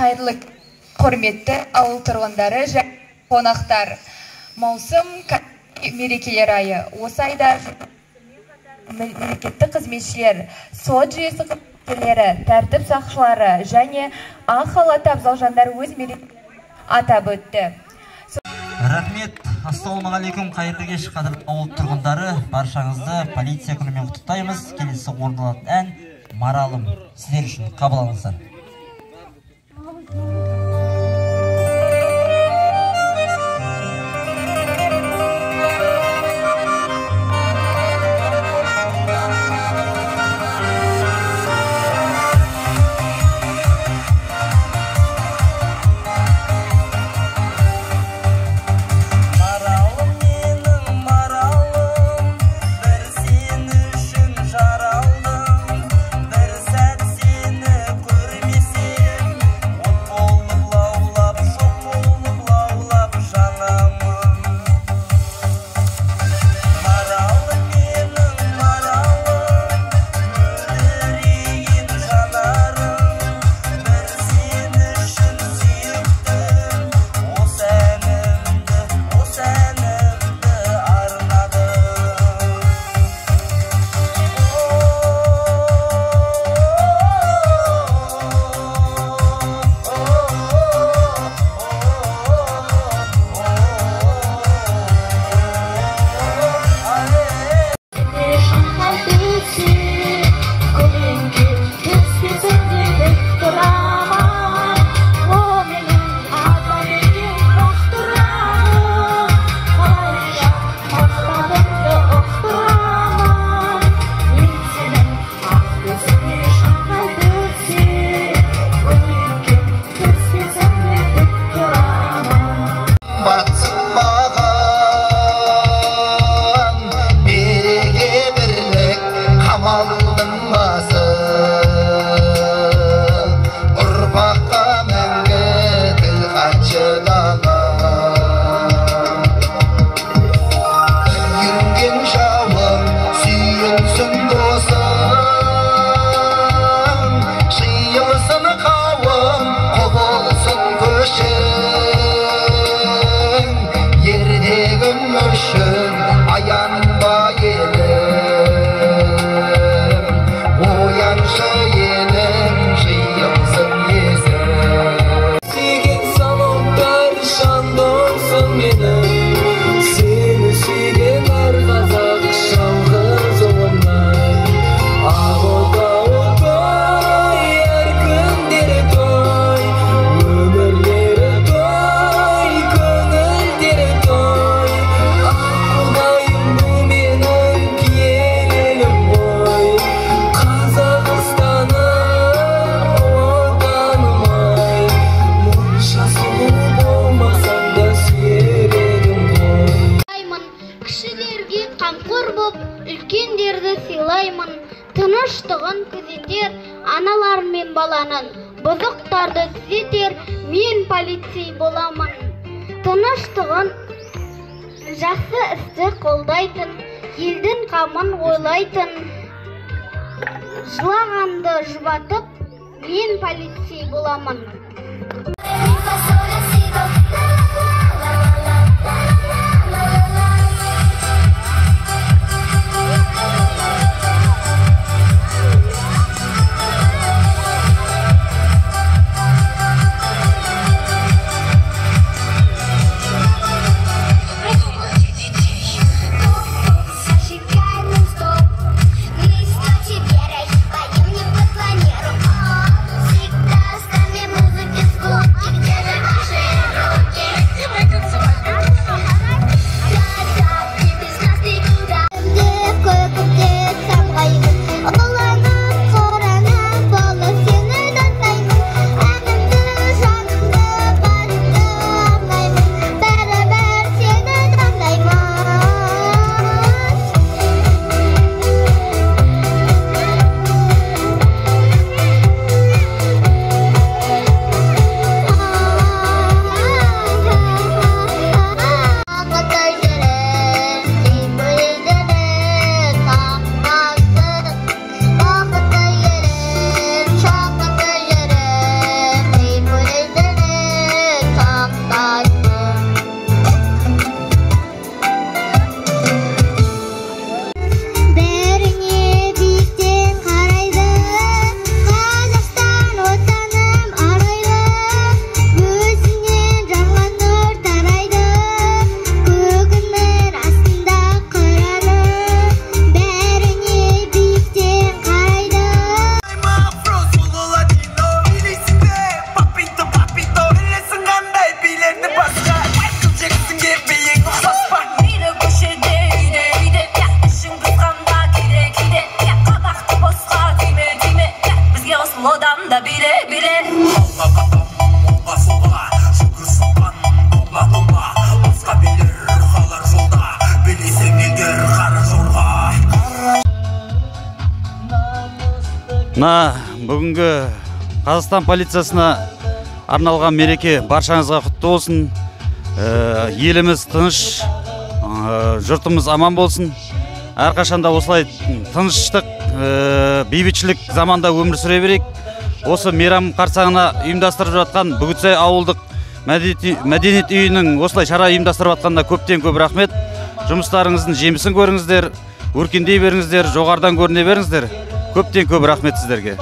Қайырлы құрметті ауыл тұрғындары және қонақтар. Маусым мерекелер айы. Осы айда мемлекеттік қызметшілер, сот жүйесі қызметкерлері, тәртіп сақшылары және ақ халатты абзал жандар өз мерекелерін атап өтті. Рахмет, ассалаумағалейкум, қайырлы кеш, қадірлі ауыл тұрғындары. Баршаңызды полиция күнімен құттықтаймыз. Келесі орындалатын ән Маралым сіздер үшін қабыл алыңыздар. Тыныштығын күзетер, аналар мен баланың бұзықтарды түзетер, мен полицей боламын. Тыныштығын жақсы істі қолдайтын, елдің қамын ойлайтын, жылағанды жұбатып, мен полицей боламын. Всегда с нами музыки звук, и где же ваш Мына бүгінгі Қазақстан полициясына арналған мереке баршаңызға құтты болсын. Еліміз тыныш, жұртымыз аман болсын. Әрқашанда осылай тыныштық, бейбітшілік заманда өмір сүре берейік. Осы мейрам қарсаңына ұйымдастырып жатқан Бүгітсай ауылдық мәдениет үйінің осылай шара ұйымдастырып жатқанына көптен көп рахмет. Жұмыстарыңыздың жемісін көріңіздер, өркендей беріңіздер, жоғарыдан көріне беріңіздер. Көптен көп рахмет сіздерге.